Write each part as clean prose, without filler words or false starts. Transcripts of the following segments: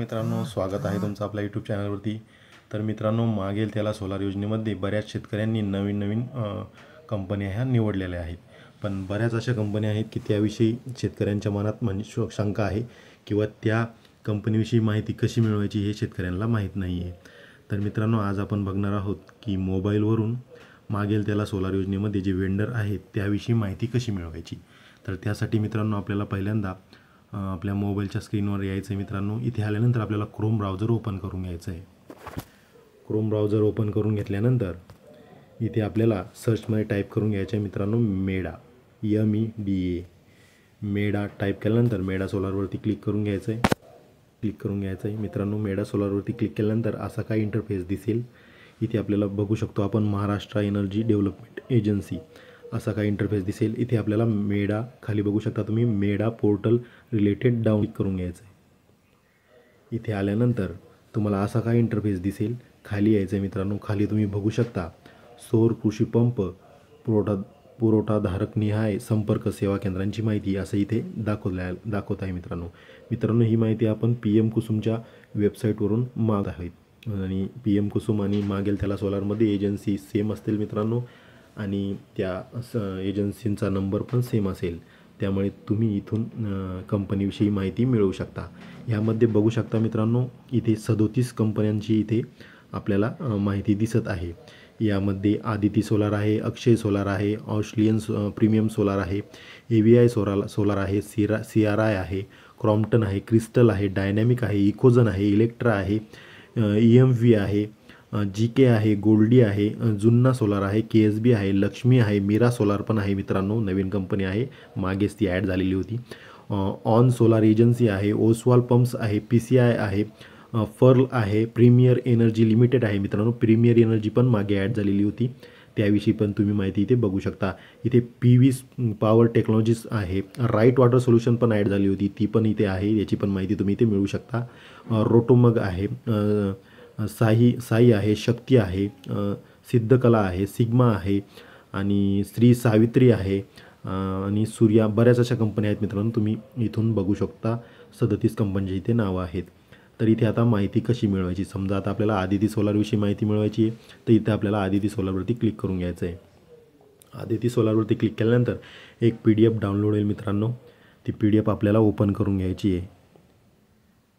मित्रांनो, स्वागत आहे तुमचं आपल्या यूट्यूब चॅनलवरती. तर मित्रांनो, मागेल त्याला सोलार योजनेमध्ये बऱ्याच शेतकऱ्यांनी नवीन कंपन्या ह्या निवडलेल्या आहेत. पण बऱ्याच अशा कंपन्या आहेत की त्याविषयी शेतकऱ्यांच्या मनात म्हणजे शंका आहे किंवा त्या कंपनीविषयी माहिती कशी मिळवायची हे शेतकऱ्यांना माहीत नाही आहे. तर मित्रांनो, आज आपण बघणार आहोत की मोबाईलवरून मागेल त्याला सोलार योजनेमध्ये जे वेंडर आहेत त्याविषयी माहिती कशी मिळवायची. तर त्यासाठी मित्रांनो, आपल्याला पहिल्यांदा आपल्या मोबाईलच्या स्क्रीनवर यायचं आहे. मित्रांनो, इथे आल्यानंतर आपल्याला क्रोम ब्राउझर ओपन करून घ्यायचं आहे. क्रोम ब्राउझर ओपन करून घेतल्यानंतर इथे आपल्याला सर्चमध्ये टाईप करून घ्यायचं आहे मित्रांनो, मेडा MEDA. मेडा टाईप केल्यानंतर मेडा सोलारवरती क्लिक करून घ्यायचं आहे. मित्रांनो, मेडा सोलारवरती क्लिक केल्यानंतर असा काय इंटरफेस दिसेल. इथे आपल्याला बघू शकतो आपण महाराष्ट्र एनर्जी डेव्हलपमेंट एजन्सी असा काय इंटरफेस दिसेल. इथे आपल्याला मेडा खाली बघू शकता तुम्ही, मेडा पोर्टल रिलेटेड डाउनलोड करून घ्यायचं आहे. इथे आल्यानंतर तुम्हाला असा काय इंटरफेस दिसेल. खाली यायचं आहे मित्रांनो. खाली तुम्ही बघू शकता सौर कृषी पंप पुरवठाधारक निहाय संपर्क सेवा केंद्रांची माहिती असं इथे दाखवत आहे मित्रांनो. ही माहिती आपण PM कुसुमच्या वेबसाईटवरून मागत आहेत आणि PM कुसुम आणि मागेल त्याला सोलारमध्ये एजन्सी सेम असतील मित्रांनो आणि त्या एजन्सींचा नंबर पण सेम असेल. त्यामुळे तुम्ही इथून कंपनीविषयी माहिती मिळवू शकता. ह्यामध्ये बघू शकता मित्रांनो, इथे 37 कंपन्यांची इथे आपल्याला माहिती दिसत आहे. यामध्ये आदिती सोलार आहे, अक्षय सोलार आहे, ऑस्ट्रेलियन प्रीमियम सोलार आहे, AVI सोलार आहे, CRI आहे, क्रॉम्प्टन आहे, क्रिस्टल आहे, डायनॅमिक आहे, इकोजन आहे, इलेक्ट्रा आहे, EMV आहे, GK आहे, गोल्डी आहे, जुन्ना सोलार आहे, KSB आहे, लक्ष्मी आहे, मीरा सोलार पण आहे मित्रांनो. नवीन कंपनी आहे, मागेच ती ॲड झालेली होती. ऑन सोलार एजन्सी आहे, ओसवाल पंप्स आहे, PCI आहे, फर्ल आहे, प्रीमियर एनर्जी लिमिटेड आहे मित्रांनो. प्रीमियर एनर्जी पण मागे ॲड झालेली होती, त्याविषयी पण तुम्ही माहिती इथे बघू शकता. इथे PV पॉवर टेक्नॉलॉजीज आहे, राईट वॉटर सोल्युशन पण ॲड झाली होती, ती पण इथे आहे. याची पण माहिती तुम्ही इथे मिळवू शकता. रोटोमग आहे, साई आहे, शक्ती आहे, सिद्धकला आहे, सिग्मा आहे आणि श्री सावित्री आहे आणि सूर्या. बऱ्याच अशा कंपन्या आहेत मित्रांनो, तुम्ही इथून बघू शकता. 37 कंपन्यांची इथे नावं आहेत. तर इथे आता माहिती कशी मिळवायची. समजा आता आपल्याला आदिती सोलारविषयी माहिती मिळवायची आहे, तर इथे आपल्याला आदिती सोलारवरती क्लिक करून घ्यायचं आहे. आदिती सोलारवरती क्लिक केल्यानंतर एक PDF डाउनलोड होईल मित्रांनो. ती PDF आपल्याला ओपन करून घ्यायची आहे.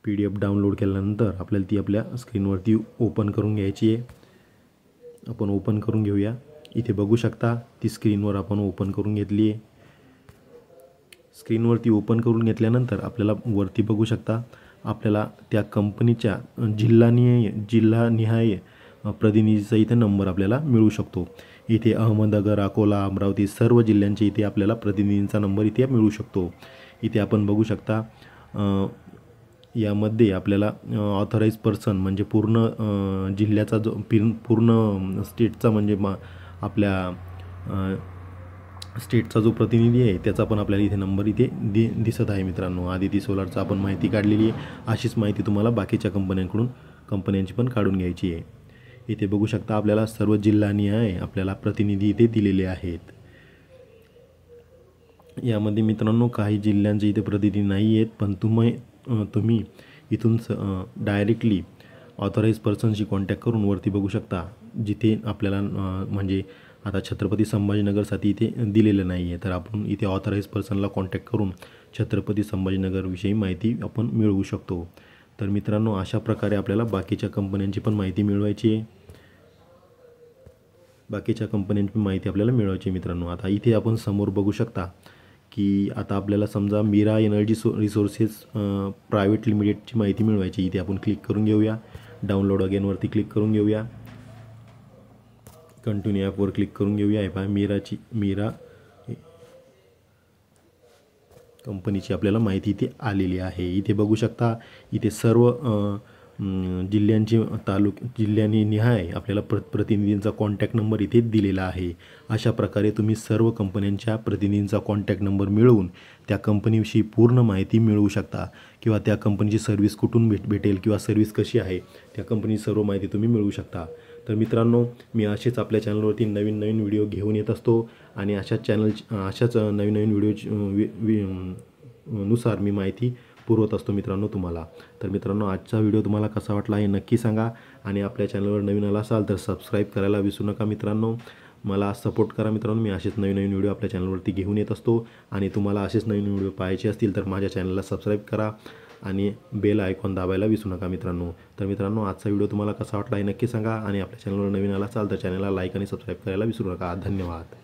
PDF डाउनलोड केल्यानंतर आपल्याला ती आपल्या स्क्रीनवरती ओपन करून घ्यायची आहे. आपण ओपन करून घेऊया. इथे बघू शकता ती स्क्रीनवर आपण ओपन करून घेतली आहे. स्क्रीनवरती ओपन करून घेतल्यानंतर आपल्याला वरती बघू शकता आपल्याला त्या कंपनीच्या जिल्हानिहाय प्रतिनिधीचा इथे नंबर आपल्याला मिळू शकतो. इथे अहमदनगर, अकोला, अमरावती सर्व जिल्ह्यांचे इथे आपल्याला प्रतिनिधींचा नंबर इथे मिळू शकतो. इथे आपण बघू शकता यामध्ये आपल्याला ऑथराईज पर्सन म्हणजे पूर्ण जिल्ह्याचा जो पूर्ण स्टेटचा म्हणजे आपल्या स्टेटचा जो प्रतिनिधी आहे त्याचा पण आपल्याला इथे नंबर इथे दिसत आहे मित्रांनो. आदिती सोलारचा आपण माहिती काढलेली आहे. अशीच माहिती तुम्हाला बाकीच्या कंपन्यांची पण काढून घ्यायची आहे. इथे बघू शकता आपल्याला सर्व जिल्हानिहाय आपल्याला प्रतिनिधी इथे दिलेले आहेत. यामध्ये मित्रांनो काही जिल्ह्यांचे इथे प्रतिनिधी नाही आहेत, पण तुम्ही इथून डायरेक्टली ऑथराईज पर्सनशी कॉन्टॅक्ट करून वरती बघू शकता जिथे आपल्याला म्हणजे आता छत्रपती संभाजीनगरसाठी इथे दिलेलं नाही आहे, तर आपण इथे ऑथराईज पर्सनला कॉन्टॅक्ट करून छत्रपती संभाजीनगरविषयी माहिती आपण मिळवू शकतो. तर मित्रांनो, अशा प्रकारे आपल्याला बाकीच्या कंपन्यांची पण माहिती मिळवायची आहे. मित्रांनो, आता इथे आपण समोर बघू शकता की आता आपल्याला समजा मीरा एनर्जी रिसोर्सेस प्रायव्हेट लिमिटेडची माहिती मिळवायची. इथे आपण क्लिक करून घेऊया. डाउनलोड अगेनवरती क्लिक करून घेऊया. कंटिन्यू ॲपवर क्लिक करून घेऊया. हे पहा मीरा कंपनीची आपल्याला माहिती इथे आलेली आहे. इथे बघू शकता इथे सर्व जिल्ह्यांनी निहाय आपल्याला प्रतिनिधींचा कॉन्टॅक्ट नंबर इथे दिलेला आहे. अशा प्रकारे तुम्ही सर्व कंपन्यांच्या प्रतिनिधींचा कॉन्टॅक्ट नंबर मिळवून त्या कंपनीविषयी पूर्ण माहिती मिळवू शकता किंवा त्या कंपनीची सर्व्हिस कुठून भेटेल किंवा सर्व्हिस कशी आहे त्या कंपनीची सर्व माहिती तुम्ही मिळवू शकता. तर मित्रांनो, मी असेच आपल्या चॅनलवरती नवीन व्हिडिओ घेऊन येत असतो आणि अशाच नवीन व्हिडिओ नुसार मी माहिती पुरवत असतो मित्रांनो तुम्हाला. तर मित्रांनो, आजचा व्हिडिओ तुम्हाला कसा वाटला हे नक्की सांगा आणि आपल्या चॅनलवर नवीन आला असाल तर सबस्क्राईब करायला विसरू नका मित्रांनो. मला सपोर्ट करा मित्रांनो. मी असेच नवीन नवीन व्हिडिओ आपल्या चॅनलवरती घेऊन येत असतो आणि तुम्हाला असेच नवीन व्हिडिओ पाहायचे असतील तर माझ्या चॅनलला सबस्क्राईब करा आणि बेल आयकॉन दाबायला विसरू नका मित्रांनो. तर मित्रांनो, आजचा व्हिडिओ तुम्हाला कसा वाटला हे नक्की सांगा आणि आपल्या चॅनलवर नवीन आला असाल तर चॅनलला लाईक आणि सबस्क्राईब करायला विसरू नका. धन्यवाद.